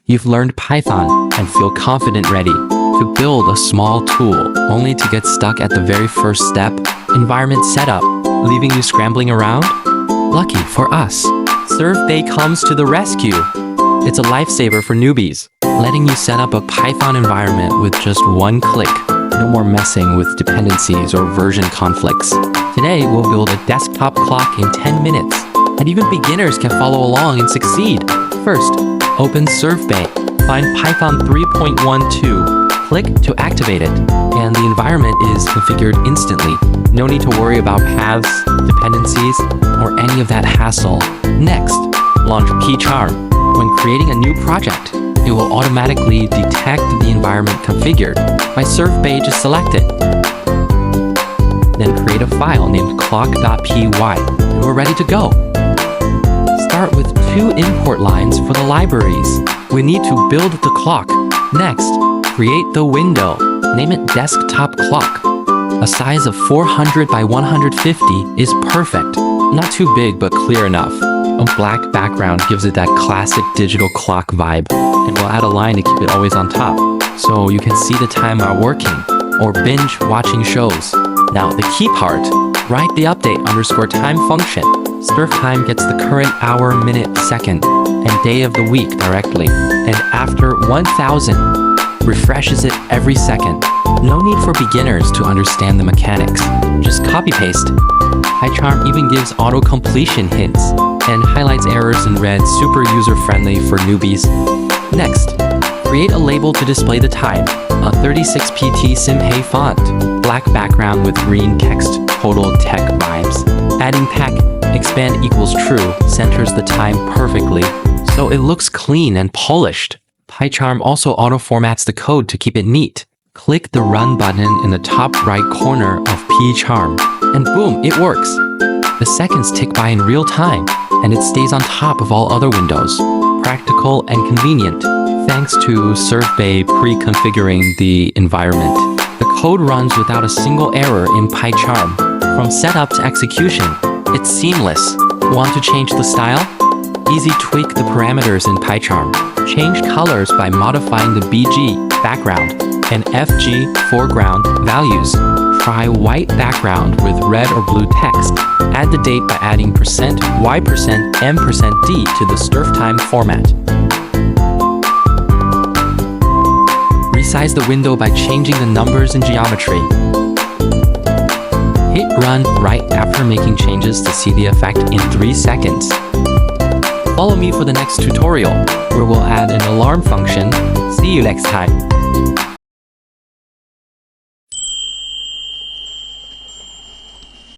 You've learned Python and feel confident ready to build a small tool, only to get stuck at the very first step, environment setup, leaving you scrambling around? Lucky for us, ServeBay comes to the rescue. It's a lifesaver for newbies, letting you set up a Python environment with just one click. No more messing with dependencies or version conflicts. Today, we'll build a desktop clock in 10 minutes, and even beginners can follow along and succeed. First, open ServeBay. Find Python 3.12. Click to activate it, and the environment is configured instantly. No need to worry about paths, dependencies, or any of that hassle. Next, launch pcharm. When creating a new project, it will automatically detect the environment configured by ServeBay. Just select it. Then create a file named clock.py, and we're ready to go. Start with 2 import lines for the libraries. We need to build the clock. Next, create the window. Name it desktop clock. A size of 400 by 150 is perfect. Not too big, but clear enough. A black background gives it that classic digital clock vibe, and we'll add a line to keep it always on top, so you can see the time while working, or binge watching shows. Now the key part, write the update_time function. ServeTime gets the current hour, minute, second, and day of the week directly, and after 1000, refreshes it every second. No need for beginners to understand the mechanics. Just copy-paste. PyCharm even gives auto-completion hints and highlights errors in red, super user-friendly for newbies. Next, create a label to display the time. A 36pt Simpay font, black background with green text, total tech vibes. Adding tech, expand equals true, centers the time perfectly, so it looks clean and polished. PyCharm also auto-formats the code to keep it neat. Click the Run button in the top right corner of pcharm, and boom, it works. The seconds tick by in real time, and it stays on top of all other windows. Practical and convenient, thanks to ServeBay pre-configuring the environment. The code runs without a single error in PyCharm. From setup to execution, it's seamless. Want to change the style? Easy, tweak the parameters in PyCharm. Change colors by modifying the BG background and FG foreground values. Try white background with red or blue text. Add the date by adding %y%, %m%d to the ServeTime format. Resize the window by changing the numbers and geometry. Hit run right after making changes to see the effect in 3 seconds. Follow me for the next tutorial, where we'll add an alarm function. See you next time.